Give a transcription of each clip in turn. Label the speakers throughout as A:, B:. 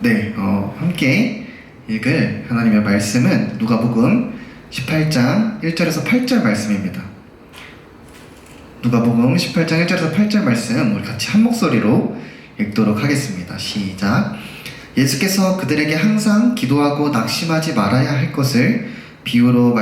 A: 네, 함께 읽을 하나님의 말씀은 누가복음 18장 1절에서 8절 말씀입니다. 누가복음 18장 1절에서 8절 말씀 우리 같이 한 목소리로 읽도록 하겠습니다. 시작. 예수께서 그들에게 항상 기도하고 낙심하지 말아야 할 것을 비유로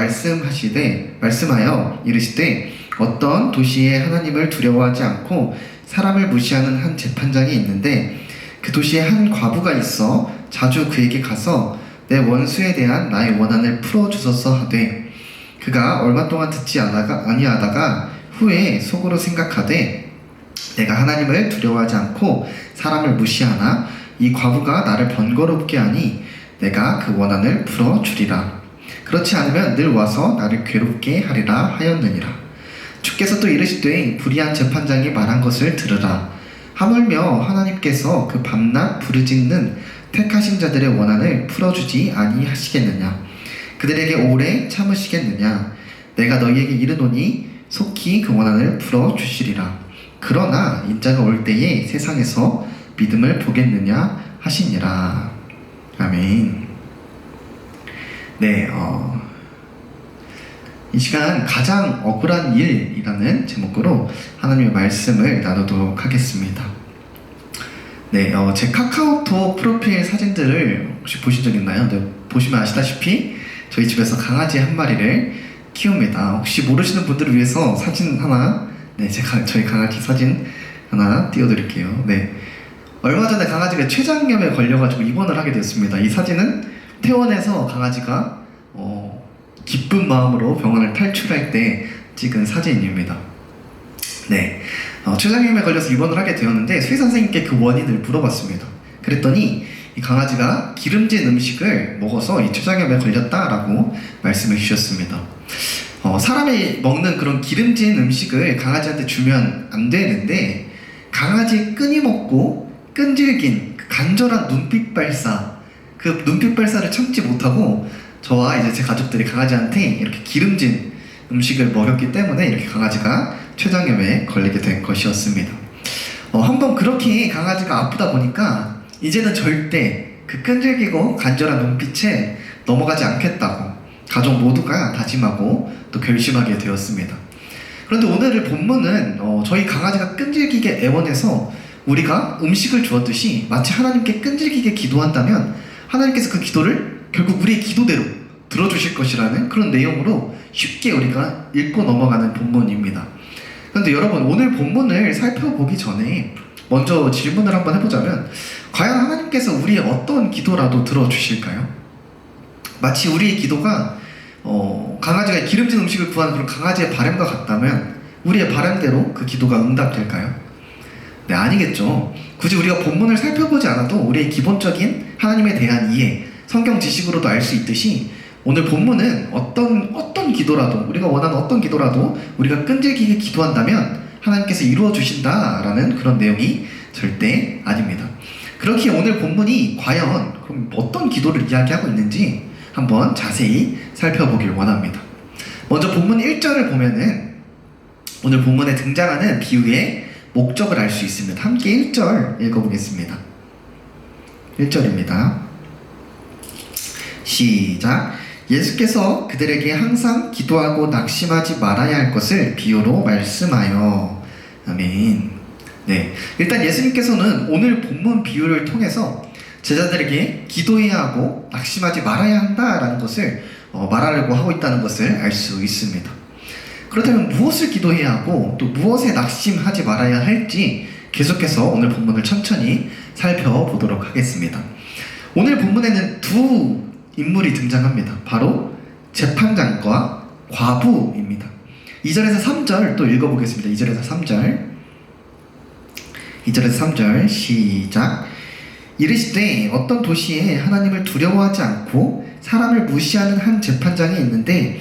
A: 말씀하여 이르시되 어떤 도시에 하나님을 두려워하지 않고 사람을 무시하는 한 재판장이 있는데 그 도시에 한 과부가 있어 자주 그에게 가서 내 원수에 대한 나의 원한을 풀어주소서 하되 그가 얼마 동안 듣지 아니하다가 후에 속으로 생각하되 내가 하나님을 두려워하지 않고 사람을 무시하나 이 과부가 나를 번거롭게 하니 내가 그 원한을 풀어주리라. 그렇지 않으면 늘 와서 나를 괴롭게 하리라 하였느니라. 주께서 또 이르시되 불의한 재판장이 말한 것을 들으라. 하물며 하나님께서 그 밤낮 부르짖는 택하신 자들의 원한을 풀어주지 아니하시겠느냐. 그들에게 오래 참으시겠느냐. 내가 너희에게 이르노니 속히 그 원한을 풀어주시리라. 그러나 인자가 올 때에 세상에서 믿음을 보겠느냐 하시니라. 아멘. 네, 이 시간 가장 억울한 일이라는 제목으로 하나님의 말씀을 나누도록 하겠습니다. 네, 제 카카오톡 프로필 사진들을 혹시 보신 적 있나요? 네, 보시면 아시다시피 저희 집에서 강아지 한 마리를 키웁니다. 혹시 모르시는 분들을 위해서 사진 하나, 네, 저희 강아지 사진 하나 띄워드릴게요. 네, 얼마 전에 강아지가 췌장염에 걸려가지고 입원을 하게 됐습니다. 이 사진은 퇴원해서 강아지가 기쁜 마음으로 병원을 탈출할 때 찍은 사진입니다. 네, 췌장염에 걸려서 입원을 하게 되었는데 수의 선생님께 그 원인을 물어봤습니다. 그랬더니 이 강아지가 기름진 음식을 먹어서 이 췌장염에 걸렸다라고 말씀해 주셨습니다. 사람이 먹는 그런 기름진 음식을 강아지한테 주면 안 되는데 강아지의 끊임없고 끈질긴 그 간절한 눈빛 발사, 그 눈빛 발사를 참지 못하고 저와 이제 제 가족들이 강아지한테 이렇게 기름진 음식을 먹였기 때문에 이렇게 강아지가 췌장염에 걸리게 된 것이었습니다. 한번 그렇게 강아지가 아프다 보니까 이제는 절대 그 끈질기고 간절한 눈빛에 넘어가지 않겠다고 가족 모두가 다짐하고 또 결심하게 되었습니다. 그런데 오늘의 본문은 저희 강아지가 끈질기게 애원해서 우리가 음식을 주었듯이 마치 하나님께 끈질기게 기도한다면 하나님께서 그 기도를 결국 우리의 기도대로 들어주실 것이라는 그런 내용으로 쉽게 우리가 읽고 넘어가는 본문입니다. 그런데 여러분, 오늘 본문을 살펴보기 전에 먼저 질문을 한번 해보자면 과연 하나님께서 우리의 어떤 기도라도 들어주실까요? 마치 우리의 기도가 강아지가 기름진 음식을 구하는 그런 강아지의 바람과 같다면 우리의 바람대로 그 기도가 응답될까요? 네, 아니겠죠. 굳이 우리가 본문을 살펴보지 않아도 우리의 기본적인 하나님에 대한 이해, 성경 지식으로도 알 수 있듯이 오늘 본문은 어떤 기도라도, 우리가 원하는 어떤 기도라도 우리가 끈질기게 기도한다면 하나님께서 이루어 주신다라는 그런 내용이 절대 아닙니다. 그렇기에 오늘 본문이 과연 그럼 어떤 기도를 이야기하고 있는지 한번 자세히 살펴보길 원합니다. 먼저 본문 1절을 보면은 오늘 본문에 등장하는 비유의 목적을 알 수 있습니다. 함께 1절 읽어보겠습니다. 1절입니다. 시작. 예수께서 그들에게 항상 기도하고 낙심하지 말아야 할 것을 비유로 말씀하여. 아멘. 네, 일단 예수님께서는 오늘 본문 비유를 통해서 제자들에게 기도해야 하고 낙심하지 말아야 한다라는 것을 말하려고 하고 있다는 것을 알 수 있습니다. 그렇다면 무엇을 기도해야 하고 또 무엇에 낙심하지 말아야 할지 계속해서 오늘 본문을 천천히 살펴보도록 하겠습니다. 오늘 본문에는 두 인물이 등장합니다. 바로 재판장과 과부입니다. 2절에서 3절 또 읽어보겠습니다. 2절에서 3절 2절에서 3절 시작. 이르시되 어떤 도시에 하나님을 두려워하지 않고 사람을 무시하는 한 재판장이 있는데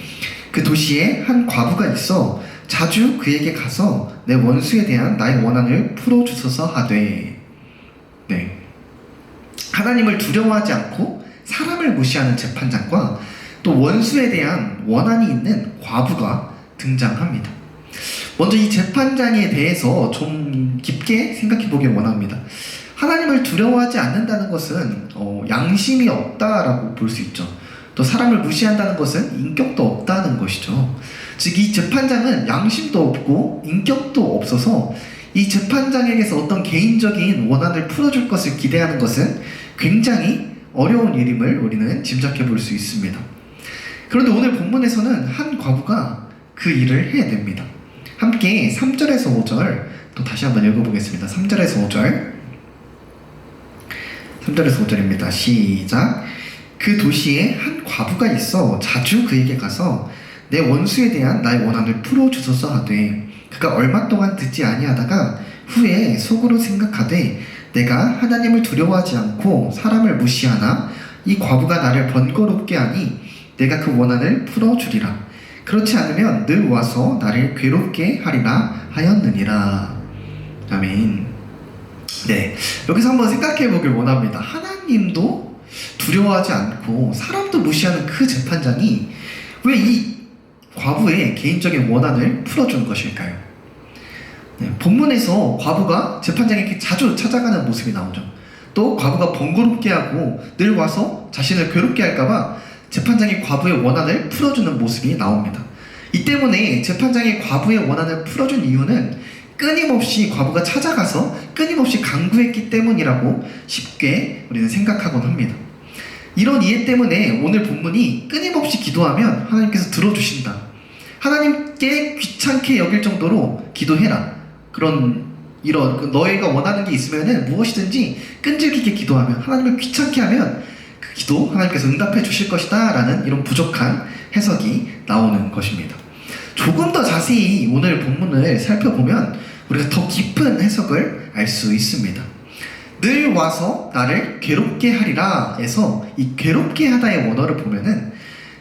A: 그 도시에 한 과부가 있어 자주 그에게 가서 내 원수에 대한 나의 원한을 풀어주소서 하되. 네, 하나님을 두려워하지 않고 사람을 무시하는 재판장과 또 원수에 대한 원한이 있는 과부가 등장합니다. 먼저 이 재판장에 대해서 좀 깊게 생각해 보길 원합니다. 하나님을 두려워하지 않는다는 것은 양심이 없다라고 볼 수 있죠. 또 사람을 무시한다는 것은 인격도 없다는 것이죠. 즉 이 재판장은 양심도 없고 인격도 없어서 이 재판장에게서 어떤 개인적인 원한을 풀어줄 것을 기대하는 것은 굉장히 어려운 일임을 우리는 짐작해 볼 수 있습니다. 그런데 오늘 본문에서는 한 과부가 그 일을 해냅니다. 함께 3절에서 5절 또 다시 한번 읽어보겠습니다. 3절에서 5절 3절에서 5절입니다. 시작. 그 도시에 한 과부가 있어 자주 그에게 가서 내 원수에 대한 나의 원한을 풀어주소서 하되 그가 얼마 동안 듣지 아니하다가 후에 속으로 생각하되 내가 하나님을 두려워하지 않고 사람을 무시하나 이 과부가 나를 번거롭게 하니 내가 그 원한을 풀어주리라. 그렇지 않으면 늘 와서 나를 괴롭게 하리라 하였느니라. 아멘. 네, 여기서 한번 생각해 보길 원합니다. 하나님도 두려워하지 않고 사람도 무시하는 그 재판장이 왜 이 과부의 개인적인 원한을 풀어주는 것일까요? 네, 본문에서 과부가 재판장에게 자주 찾아가는 모습이 나오죠. 또 과부가 번거롭게 하고 늘 와서 자신을 괴롭게 할까봐 재판장이 과부의 원한을 풀어주는 모습이 나옵니다. 이 때문에 재판장이 과부의 원한을 풀어준 이유는 끊임없이 과부가 찾아가서 끊임없이 간구했기 때문이라고 쉽게 우리는 생각하곤 합니다. 이런 이해 때문에 오늘 본문이 끊임없이 기도하면 하나님께서 들어주신다. 하나님께 귀찮게 여길 정도로 기도해라. 이런 너희가 원하는 게 있으면은 무엇이든지 끈질기게 기도하면 하나님을 귀찮게 하면 그 기도 하나님께서 응답해 주실 것이다 라는 이런 부족한 해석이 나오는 것입니다. 조금 더 자세히 오늘 본문을 살펴보면 우리가 더 깊은 해석을 알 수 있습니다. 늘 와서 나를 괴롭게 하리라 에서 이 괴롭게 하다의 원어를 보면은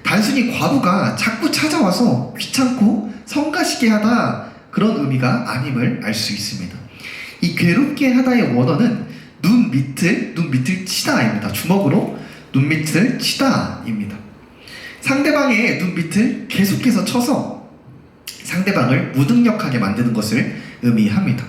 A: 단순히 과부가 자꾸 찾아와서 귀찮고 성가시게 하다 그런 의미가 아님을 알 수 있습니다. 이 괴롭게 하다의 원어는 눈 밑을 치다입니다. 주먹으로 눈 밑을 치다입니다. 상대방의 눈 밑을 계속해서 쳐서 상대방을 무능력하게 만드는 것을 의미합니다.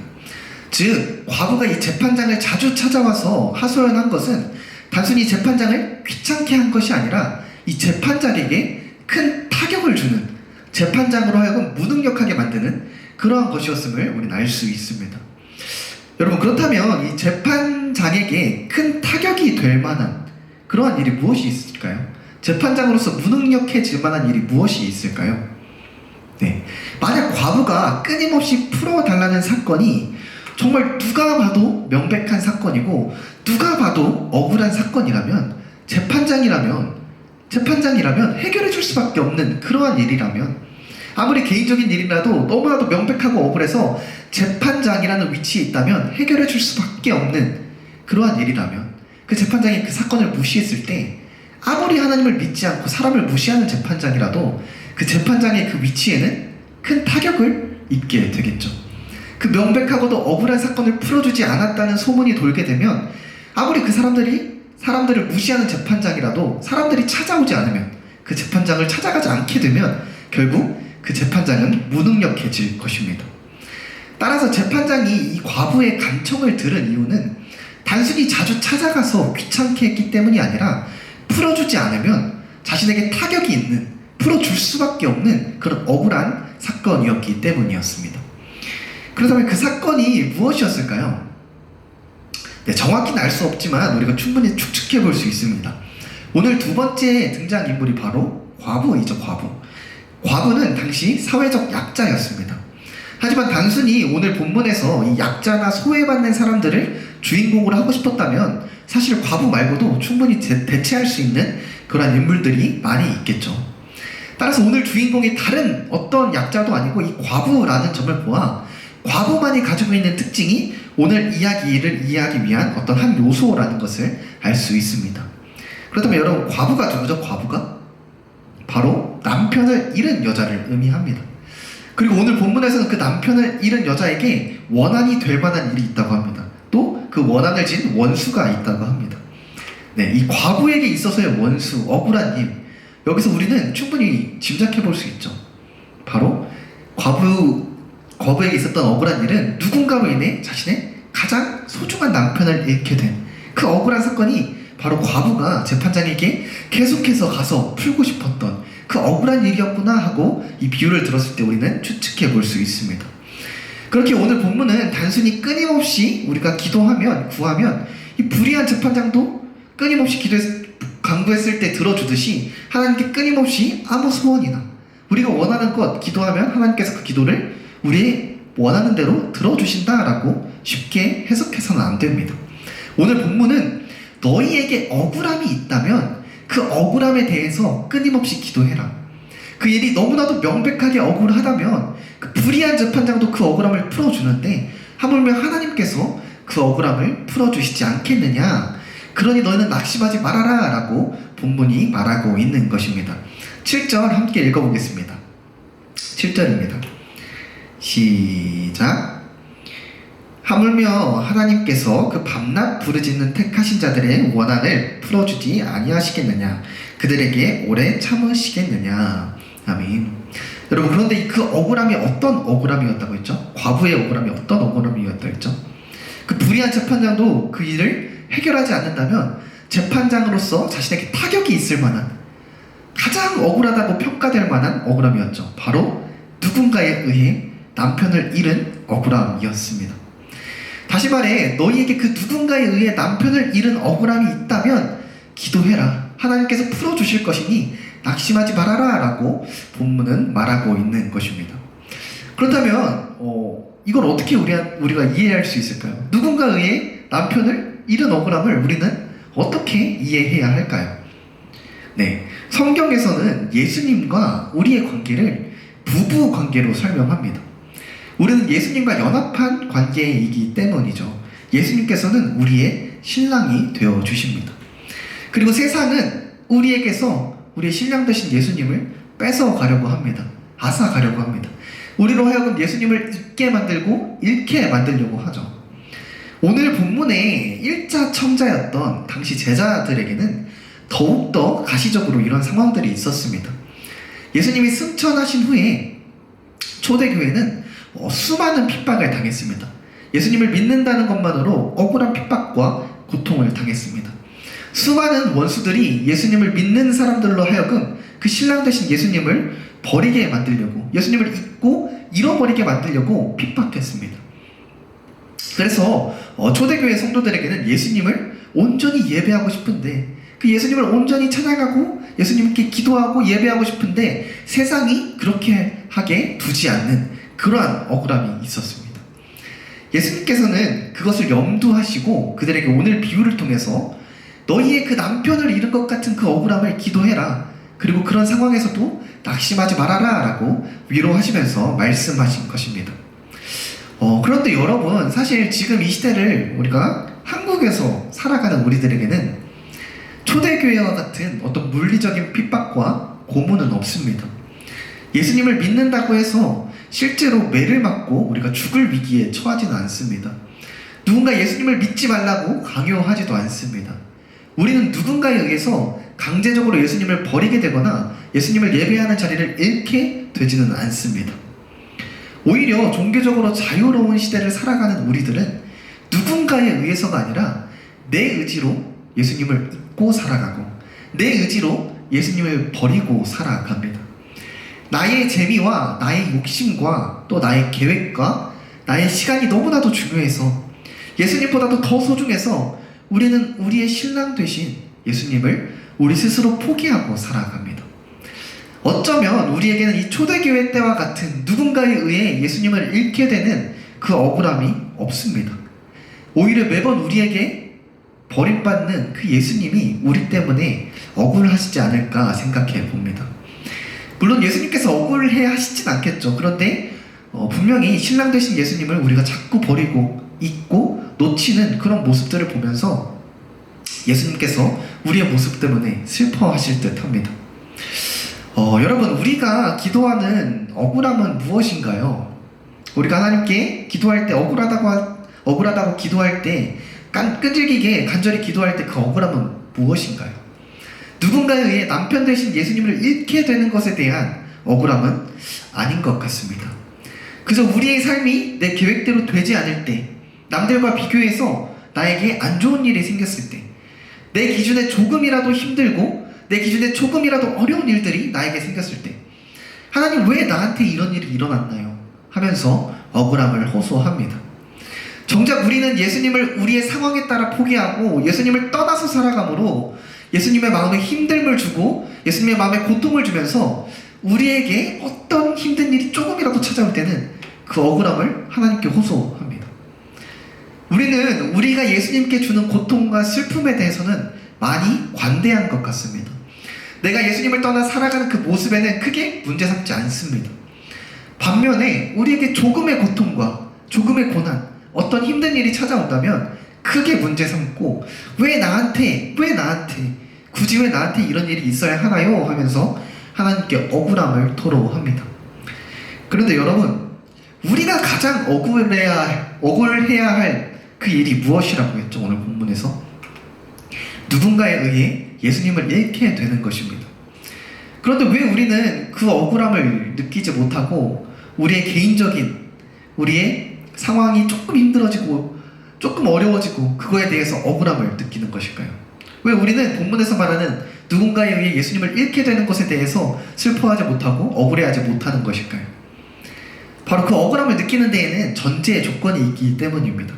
A: 즉 과부가 이 재판장을 자주 찾아와서 하소연한 것은 단순히 재판장을 귀찮게 한 것이 아니라 이 재판장에게 큰 타격을 주는, 재판장으로 하여금 무능력하게 만드는 그러한 것이었음을 우리는 알 수 있습니다. 여러분, 그렇다면 이 재판장에게 큰 타격이 될 만한 그러한 일이 무엇이 있을까요? 재판장으로서 무능력해질 만한 일이 무엇이 있을까요? 네, 만약 과부가 끊임없이 풀어달라는 사건이 정말 누가 봐도 명백한 사건이고 누가 봐도 억울한 사건이라면 재판장이라면 해결해 줄 수밖에 없는 그러한 일이라면, 아무리 개인적인 일이라도 너무나도 명백하고 억울해서 재판장이라는 위치에 있다면 해결해 줄 수밖에 없는 그러한 일이라면 그 재판장이 그 사건을 무시했을 때 아무리 하나님을 믿지 않고 사람을 무시하는 재판장이라도 그 재판장의 그 위치에는 큰 타격을 입게 되겠죠. 그 명백하고도 억울한 사건을 풀어주지 않았다는 소문이 돌게 되면 아무리 그 사람들을 무시하는 재판장이라도 사람들이 찾아오지 않으면, 그 재판장을 찾아가지 않게 되면 결국 그 재판장은 무능력해질 것입니다. 따라서 재판장이 이 과부의 간청을 들은 이유는 단순히 자주 찾아가서 귀찮게 했기 때문이 아니라 풀어주지 않으면 자신에게 타격이 있는, 풀어줄 수밖에 없는 그런 억울한 사건이었기 때문이었습니다. 그렇다면 그 사건이 무엇이었을까요? 네, 정확히는 알 수 없지만 우리가 충분히 추측해 볼 수 있습니다. 오늘 두 번째 등장인물이 바로 과부이죠. 과부는 당시 사회적 약자였습니다. 하지만 단순히 오늘 본문에서 이 약자나 소외받는 사람들을 주인공으로 하고 싶었다면 사실 과부 말고도 충분히 대체할 수 있는 그런 인물들이 많이 있겠죠. 따라서 오늘 주인공이 다른 어떤 약자도 아니고 이 과부라는 점을 보아 과부만이 가지고 있는 특징이 오늘 이야기를 이해하기 위한 어떤 한 요소라는 것을 알 수 있습니다. 그렇다면 여러분, 과부가 누구죠? 과부가? 바로 남편을 잃은 여자를 의미합니다. 그리고 오늘 본문에서는 그 남편을 잃은 여자에게 원한이 될 만한 일이 있다고 합니다. 또 그 원한을 진 원수가 있다고 합니다. 네, 이 과부에게 있어서의 원수, 억울한 일, 여기서 우리는 충분히 짐작해 볼 수 있죠. 바로 과부에게 있었던 억울한 일은 누군가로 인해 자신의 가장 소중한 남편을 잃게 된 그 억울한 사건이 바로 과부가 재판장에게 계속해서 가서 풀고 싶었던 그 억울한 일이었구나 하고 이 비유를 들었을 때 우리는 추측해 볼 수 있습니다. 그렇게 오늘 본문은 단순히 끊임없이 우리가 기도하면, 구하면 이 불의한 재판장도 끊임없이 간구했을 때 들어주듯이 하나님께 끊임없이 아무 소원이나 우리가 원하는 것 기도하면 하나님께서 그 기도를 우리의 원하는 대로 들어주신다라고 쉽게 해석해서는 안 됩니다. 오늘 본문은 너희에게 억울함이 있다면 그 억울함에 대해서 끊임없이 기도해라. 그 일이 너무나도 명백하게 억울하다면 그 불의한 재판장도 그 억울함을 풀어주는데 하물며 하나님께서 그 억울함을 풀어주시지 않겠느냐. 그러니 너희는 낙심하지 말아라 라고 본문이 말하고 있는 것입니다. 7절 함께 읽어보겠습니다. 7절입니다. 시작. 하물며 하나님께서 그 밤낮 부르짖는 택하신 자들의 원한을 풀어주지 아니하시겠느냐. 그들에게 오래 참으시겠느냐. 아멘. 여러분, 그런데 그 억울함이 어떤 억울함이었다고 했죠? 과부의 억울함이 어떤 억울함이었다고 했죠? 그 불의한 재판장도 그 일을 해결하지 않는다면 재판장으로서 자신에게 타격이 있을 만한 가장 억울하다고 평가될 만한 억울함이었죠. 바로 누군가에 의해 남편을 잃은 억울함이었습니다. 다시 말해 너희에게 그 누군가에 의해 남편을 잃은 억울함이 있다면 기도해라. 하나님께서 풀어주실 것이니 낙심하지 말아라 라고 본문은 말하고 있는 것입니다. 그렇다면 이걸 어떻게 우리가 이해할 수 있을까요? 누군가에 의해 남편을 잃은 억울함을 우리는 어떻게 이해해야 할까요? 네, 성경에서는 예수님과 우리의 관계를 부부 관계로 설명합니다. 우리는 예수님과 연합한 관계이기 때문이죠. 예수님께서는 우리의 신랑이 되어 주십니다. 그리고 세상은 우리에게서 우리의 신랑 되신 예수님을 뺏어 가려고 합니다. 앗아 가려고 합니다. 우리로 하여금 예수님을 잊게 만들고 잃게 만들려고 하죠. 오늘 본문의 1차 청자였던 당시 제자들에게는 더욱더 가시적으로 이런 상황들이 있었습니다. 예수님이 승천하신 후에 초대교회는 수많은 핍박을 당했습니다. 예수님을 믿는다는 것만으로 억울한 핍박과 고통을 당했습니다. 수많은 원수들이 예수님을 믿는 사람들로 하여금 그 신랑 되신 예수님을 버리게 만들려고, 예수님을 잊고 잃어버리게 만들려고 핍박했습니다. 그래서 초대교회 성도들에게는 예수님을 온전히 예배하고 싶은데, 그 예수님을 온전히 찬양하고 예수님께 기도하고 예배하고 싶은데 세상이 그렇게 하게 두지 않는 그러한 억울함이 있었습니다. 예수님께서는 그것을 염두하시고 그들에게 오늘 비유를 통해서 너희의 그 남편을 잃은 것 같은 그 억울함을 기도해라. 그리고 그런 상황에서도 낙심하지 말아라 라고 위로하시면서 말씀하신 것입니다. 그런데 여러분, 사실 지금 이 시대를 우리가 한국에서 살아가는 우리들에게는 초대교회와 같은 어떤 물리적인 핍박과 고문은 없습니다. 예수님을 믿는다고 해서 실제로 매를 맞고 우리가 죽을 위기에 처하지는 않습니다. 누군가 예수님을 믿지 말라고 강요하지도 않습니다. 우리는 누군가에 의해서 강제적으로 예수님을 버리게 되거나 예수님을 예배하는 자리를 잃게 되지는 않습니다. 오히려 종교적으로 자유로운 시대를 살아가는 우리들은 누군가에 의해서가 아니라 내 의지로 예수님을 잊고 살아가고 내 의지로 예수님을 버리고 살아갑니다. 나의 재미와 나의 욕심과 또 나의 계획과 나의 시간이 너무나도 중요해서 예수님보다도 더 소중해서 우리는 우리의 신랑 되신 예수님을 우리 스스로 포기하고 살아갑니다. 어쩌면 우리에게는 이 초대교회 때와 같은 누군가에 의해 예수님을 잃게 되는 그 억울함이 없습니다. 오히려 매번 우리에게 버림받는 그 예수님이 우리 때문에 억울하시지 않을까 생각해 봅니다. 물론 예수님께서 억울해 하시진 않겠죠. 그런데 분명히 신랑 되신 예수님을 우리가 자꾸 버리고 잊고 놓치는 그런 모습들을 보면서 예수님께서 우리의 모습 때문에 슬퍼하실 듯 합니다. 여러분, 우리가 기도하는 억울함은 무엇인가요? 우리가 하나님께 기도할 때 억울하다고 기도할 때 끈질기게 간절히 기도할 때 그 억울함은 무엇인가요? 누군가에 의해 남편 되신 예수님을 잃게 되는 것에 대한 억울함은 아닌 것 같습니다. 그저 우리의 삶이 내 계획대로 되지 않을 때, 남들과 비교해서 나에게 안 좋은 일이 생겼을 때, 내 기준에 조금이라도 힘들고 내 기준에 조금이라도 어려운 일들이 나에게 생겼을 때, 하나님 왜 나한테 이런 일이 일어났나요? 하면서 억울함을 호소합니다. 정작 우리는 예수님을 우리의 상황에 따라 포기하고 예수님을 떠나서 살아가므로 예수님의 마음에 힘듦을 주고 예수님의 마음에 고통을 주면서 우리에게 어떤 힘든 일이 조금이라도 찾아올 때는 그 억울함을 하나님께 호소합니다. 우리는 우리가 예수님께 주는 고통과 슬픔에 대해서는 많이 관대한 것 같습니다. 내가 예수님을 떠나 살아가는 그 모습에는 크게 문제 삼지 않습니다. 반면에 우리에게 조금의 고통과 조금의 고난, 어떤 힘든 일이 찾아온다면 크게 문제 삼고 왜 나한테 굳이 왜 나한테 이런 일이 있어야 하나요? 하면서 하나님께 억울함을 토로합니다. 그런데 여러분, 우리가 가장 억울해야 할 그 일이 무엇이라고 했죠? 오늘 본문에서 누군가에 의해 예수님을 잃게 되는 것입니다. 그런데 왜 우리는 그 억울함을 느끼지 못하고 우리의 개인적인 우리의 상황이 조금 힘들어지고 조금 어려워지고 그거에 대해서 억울함을 느끼는 것일까요? 왜 우리는 본문에서 말하는 누군가에 의해 예수님을 잃게 되는 것에 대해서 슬퍼하지 못하고 억울해하지 못하는 것일까요? 바로 그 억울함을 느끼는 데에는 전제의 조건이 있기 때문입니다.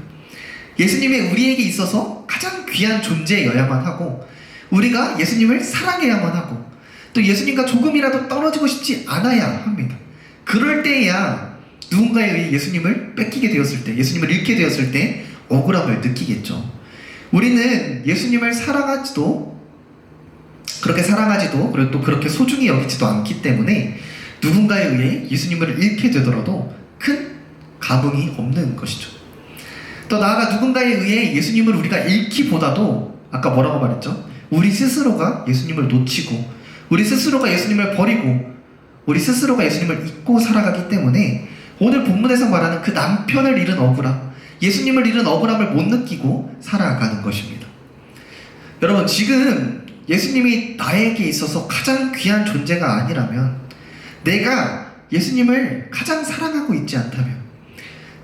A: 예수님이 우리에게 있어서 가장 귀한 존재여야만 하고 우리가 예수님을 사랑해야만 하고 또 예수님과 조금이라도 떨어지고 싶지 않아야 합니다. 그럴 때야 누군가에 의해 예수님을 뺏기게 되었을 때, 예수님을 잃게 되었을 때 억울함을 느끼겠죠. 우리는 예수님을 그리고 또 그렇게 소중히 여기지도 않기 때문에 누군가에 의해 예수님을 잃게 되더라도 큰 감흥이 없는 것이죠. 또 나아가 누군가에 의해 예수님을 우리가 잃기보다도 아까 뭐라고 말했죠? 우리 스스로가 예수님을 놓치고 우리 스스로가 예수님을 버리고 우리 스스로가 예수님을 잊고 살아가기 때문에 오늘 본문에서 말하는 그 남편을 잃은 억울함, 예수님을 잃은 억울함을 못 느끼고 살아가는 것입니다. 여러분, 지금 예수님이 나에게 있어서 가장 귀한 존재가 아니라면, 내가 예수님을 가장 사랑하고 있지 않다면,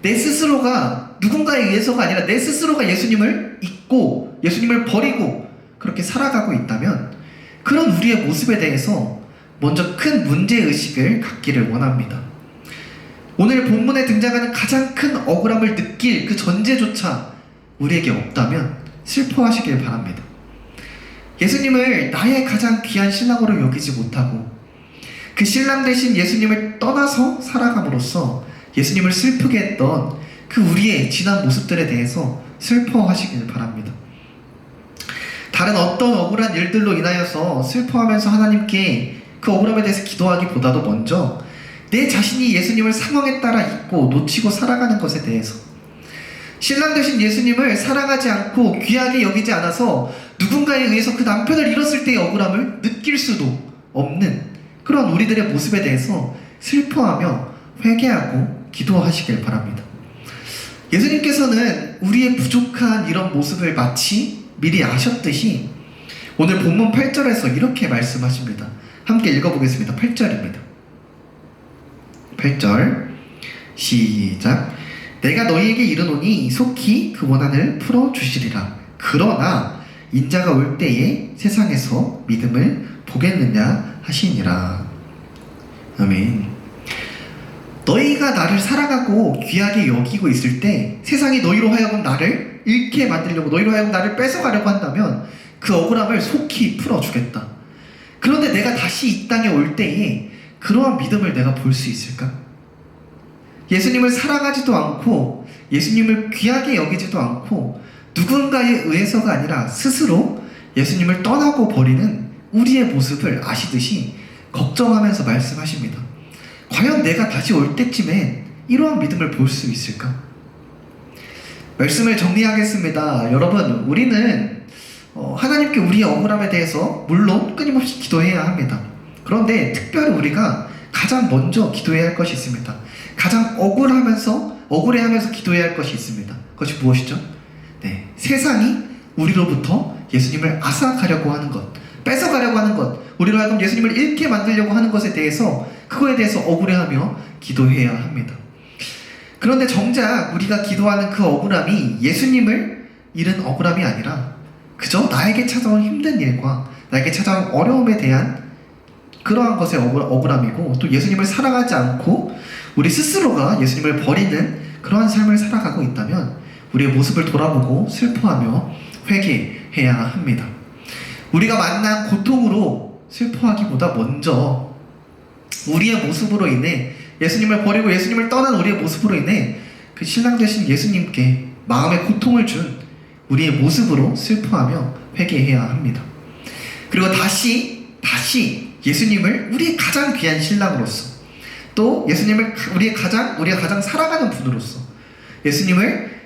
A: 내 스스로가 누군가에 의해서가 아니라 내 스스로가 예수님을 잊고 예수님을 버리고 그렇게 살아가고 있다면 그런 우리의 모습에 대해서 먼저 큰 문제의식을 갖기를 원합니다. 오늘 본문에 등장하는 가장 큰 억울함을 느낄 그 전제조차 우리에게 없다면 슬퍼하시길 바랍니다. 예수님을 나의 가장 귀한 신랑으로 여기지 못하고 그 신랑 대신 예수님을 떠나서 살아감으로써 예수님을 슬프게 했던 그 우리의 지난 모습들에 대해서 슬퍼하시길 바랍니다. 다른 어떤 억울한 일들로 인하여서 슬퍼하면서 하나님께 그 억울함에 대해서 기도하기보다도 먼저 내 자신이 예수님을 상황에 따라 잊고 놓치고 살아가는 것에 대해서, 신랑 되신 예수님을 사랑하지 않고 귀하게 여기지 않아서 누군가에 의해서 그 남편을 잃었을 때의 억울함을 느낄 수도 없는 그런 우리들의 모습에 대해서 슬퍼하며 회개하고 기도하시길 바랍니다. 예수님께서는 우리의 부족한 이런 모습을 마치 미리 아셨듯이 오늘 본문 8절에서 이렇게 말씀하십니다. 함께 읽어보겠습니다. 8절입니다. 8절 시작. 내가 너희에게 이르노니 속히 그 원한을 풀어주시리라. 그러나 인자가 올 때에 세상에서 믿음을 보겠느냐 하시니라. 아멘. 너희가 나를 사랑하고 귀하게 여기고 있을 때 세상이 너희로 하여금 나를 잃게 만들려고, 너희로 하여금 나를 뺏어가려고 한다면 그 억울함을 속히 풀어주겠다. 그런데 내가 다시 이 땅에 올 때에 그러한 믿음을 내가 볼 수 있을까? 예수님을 사랑하지도 않고 예수님을 귀하게 여기지도 않고 누군가에 의해서가 아니라 스스로 예수님을 떠나고 버리는 우리의 모습을 아시듯이 걱정하면서 말씀하십니다. 과연 내가 다시 올 때쯤에 이러한 믿음을 볼 수 있을까? 말씀을 정리하겠습니다. 여러분, 우리는 하나님께 우리의 억울함에 대해서 물론 끊임없이 기도해야 합니다. 그런데 특별히 우리가 가장 먼저 기도해야 할 것이 있습니다. 가장 억울해하면서 기도해야 할 것이 있습니다. 그것이 무엇이죠? 네, 세상이 우리로부터 예수님을 앗아가려고 하는 것, 뺏어가려고 하는 것, 우리로 하여금 예수님을 잃게 만들려고 하는 것에 대해서, 그거에 대해서 억울해하며 기도해야 합니다. 그런데 정작 우리가 기도하는 그 억울함이 예수님을 잃은 억울함이 아니라 그저 나에게 찾아온 힘든 일과 나에게 찾아온 어려움에 대한 그러한 것의 억울함이고, 또 예수님을 사랑하지 않고 우리 스스로가 예수님을 버리는 그러한 삶을 살아가고 있다면 우리의 모습을 돌아보고 슬퍼하며 회개해야 합니다. 우리가 만난 고통으로 슬퍼하기보다 먼저 우리의 모습으로 인해, 예수님을 버리고 예수님을 떠난 우리의 모습으로 인해 그 신랑 되신 예수님께 마음의 고통을 준 우리의 모습으로 슬퍼하며 회개해야 합니다. 그리고 다시 예수님을 우리의 가장 귀한 신랑으로서, 또 예수님을 우리가 가장 사랑하는 분으로서 예수님을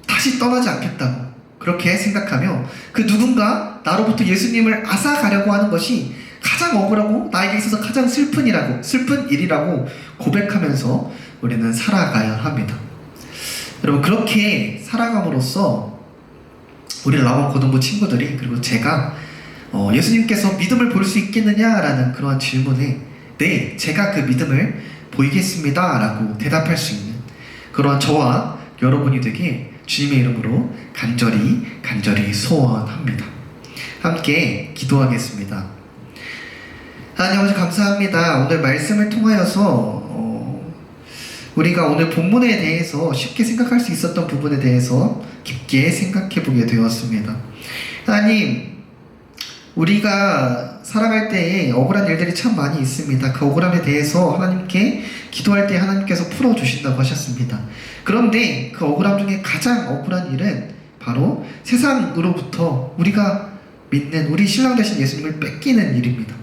A: 다시 떠나지 않겠다고 그렇게 생각하며, 그 누군가 나로부터 예수님을 앗아가려고 하는 것이 가장 억울하고 나에게 있어서 가장 슬픈 일이라고 고백하면서 우리는 살아가야 합니다. 여러분, 그렇게 살아감으로써 우리 라원 고등부 친구들이, 그리고 제가 예수님께서 믿음을 볼 수 있겠느냐라는 그러한 질문에 네, 제가 그 믿음을 보이겠습니다 라고 대답할 수 있는 그러한 저와 여러분이 되게 주님의 이름으로 간절히 소원합니다. 함께 기도하겠습니다. 하나님 아버지, 감사합니다. 오늘 말씀을 통하여서 우리가 오늘 본문에 대해서 쉽게 생각할 수 있었던 부분에 대해서 깊게 생각해 보게 되었습니다. 하나님, 우리가 살아갈 때에 억울한 일들이 참 많이 있습니다. 그 억울함에 대해서 하나님께 기도할 때 하나님께서 풀어주신다고 하셨습니다. 그런데 그 억울함 중에 가장 억울한 일은 바로 세상으로부터 우리가 믿는 우리 신랑 되신 예수님을 뺏기는 일입니다.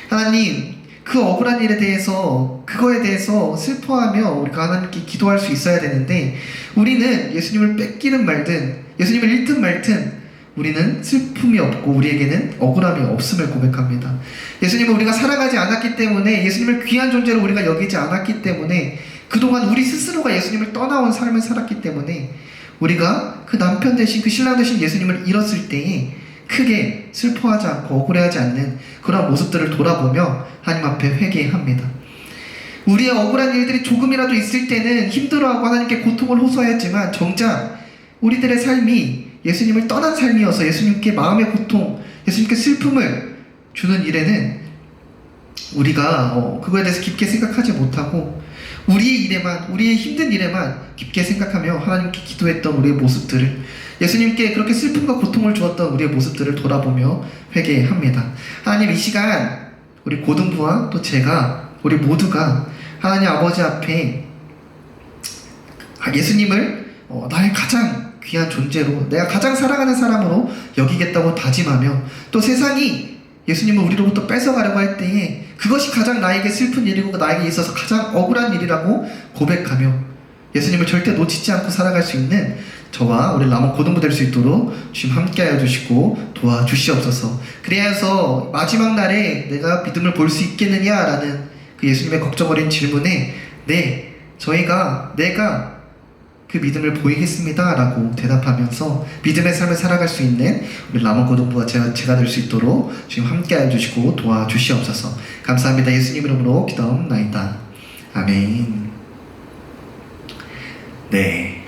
A: 하나님, 그 억울한 일에 대해서, 그거에 대해서 슬퍼하며 우리가 하나님께 기도할 수 있어야 되는데, 우리는 예수님을 뺏기든 말든, 예수님을 잃든 말든 우리는 슬픔이 없고 우리에게는 억울함이 없음을 고백합니다. 예수님을 우리가 사랑하지 않았기 때문에, 예수님을 귀한 존재로 우리가 여기지 않았기 때문에, 그동안 우리 스스로가 예수님을 떠나온 삶을 살았기 때문에 우리가 그 남편 되신, 그 신랑 되신 예수님을 잃었을 때에 크게 슬퍼하지 않고 억울해하지 않는 그런 모습들을 돌아보며 하나님 앞에 회개합니다. 우리의 억울한 일들이 조금이라도 있을 때는 힘들어하고 하나님께 고통을 호소하였지만, 정작 우리들의 삶이 예수님을 떠난 삶이어서 예수님께 마음의 고통, 예수님께 슬픔을 주는 일에는 우리가 그거에 대해서 깊게 생각하지 못하고 우리의 힘든 일에만 깊게 생각하며 하나님께 기도했던 우리의 모습들을, 예수님께 그렇게 슬픔과 고통을 주었던 우리의 모습들을 돌아보며 회개합니다. 하나님, 이 시간 우리 고등부와 또 제가, 우리 모두가 하나님 아버지 앞에 예수님을 나의 가장 귀한 존재로, 내가 가장 사랑하는 사람으로 여기겠다고 다짐하며, 또 세상이 예수님을 우리로부터 뺏어가려고 할 때에 그것이 가장 나에게 슬픈 일이고 나에게 있어서 가장 억울한 일이라고 고백하며 예수님을 절대 놓치지 않고 살아갈 수 있는 저와 우리 라몬 고등부 될 수 있도록 주님 함께하여 주시고 도와주시옵소서. 그래서 마지막 날에 내가 믿음을 볼 수 있겠느냐라는 그 예수님의 걱정 어린 질문에 네, 내가 그 믿음을 보이겠습니다 라고 대답하면서 믿음의 삶을 살아갈 수 있는 우리 라몬 고등부와 제가 될 수 있도록 주님 함께하여 주시고 도와주시옵소서. 감사합니다. 예수님 이름으로 기도하옵나이다. 아멘. 네,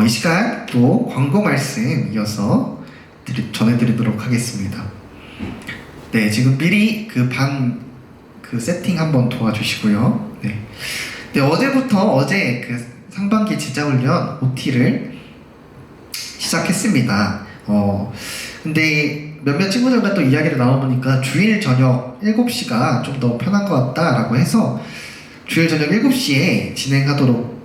A: 이 시간 또 광고 말씀 이어서 전해드리도록 하겠습니다. 네, 지금 미리 그 세팅 한번 도와주시고요. 네, 어제부터 그 상반기 지자훈련 OT를 시작했습니다. 근데 몇몇 친구들과 또 이야기를 나눠보니까 주일 저녁 7시가 좀 더 편한 것 같다라고 해서 주일 저녁 7시에 진행하도록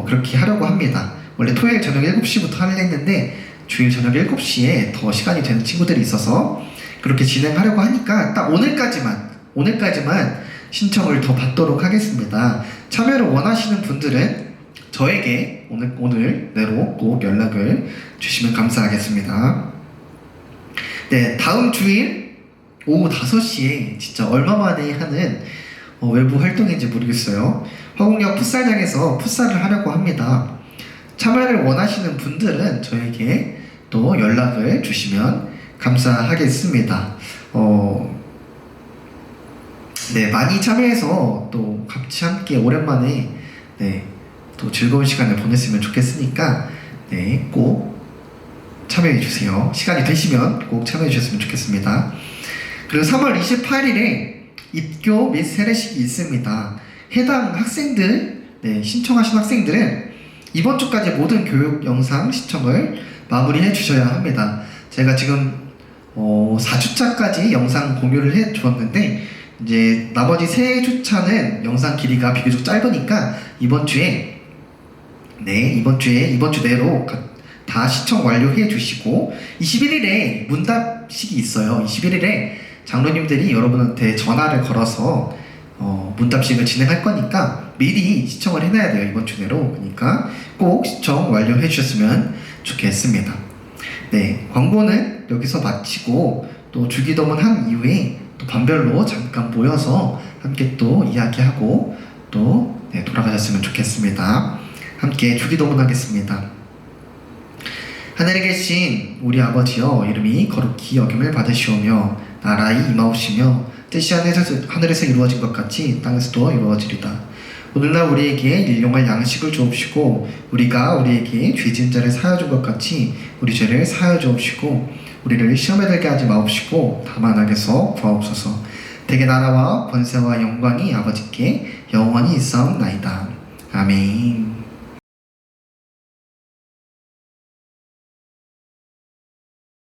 A: 그렇게 하려고 합니다. 원래 토요일 저녁 7시부터 하려 했는데 주일 저녁 7시에 더 시간이 되는 친구들이 있어서 그렇게 진행하려고 하니까 딱 오늘까지만 신청을 더 받도록 하겠습니다. 참여를 원하시는 분들은 저에게 오늘 내로 꼭 연락을 주시면 감사하겠습니다. 네, 다음 주일 오후 5시에 진짜 얼마 만에 하는 외부 활동인지 모르겠어요. 화곡역 풋살장에서 풋살을 하려고 합니다. 참여를 원하시는 분들은 저에게 또 연락을 주시면 감사하겠습니다. 네, 많이 참여해서 또 같이 함께 오랜만에 네, 또 즐거운 시간을 보냈으면 좋겠으니까 네, 꼭 참여해 주세요. 시간이 되시면 꼭 참여해 주셨으면 좋겠습니다. 그리고 3월 28일에 입교 및 세례식이 있습니다. 해당 학생들, 네, 신청하신 학생들은 이번 주까지 모든 교육 영상 시청을 마무리해 주셔야 합니다. 제가 지금 4주차까지 영상 공유를 해 주었는데 이제 나머지 3주차는 영상 길이가 비교적 짧으니까 이번 주 내로 다 시청 완료해 주시고 21일에 문답식이 있어요. 21일에 장로님들이 여러분한테 전화를 걸어서 문답식을 진행할 거니까 미리 시청을 해놔야 돼요. 이번 주 내로. 그러니까 꼭 시청 완료해 주셨으면 좋겠습니다. 네, 광고는 여기서 마치고 또 주기도문 한 이후에 또 반별로 잠깐 모여서 함께 또 이야기하고 또 돌아가셨으면 좋겠습니다. 함께 주기도문 하겠습니다. 하늘에 계신 우리 아버지여, 이름이 거룩히 여김을 받으시오며 나라의 임하옵시며 뜻이 하늘에서 이루어진 것 같이 땅에서도 이루어지리다. 오늘날 우리에게 일용할 양식을 주옵시고 우리가 우리에게 죄 지은 자를 사하여 준 것 같이 우리 죄를 사하여 주옵시고 우리를 시험에 들게 하지 마옵시고 다만 악에서 구하옵소서. 대개 나라와 권세와 영광이 아버지께 영원히 있사옵나이다. 아멘.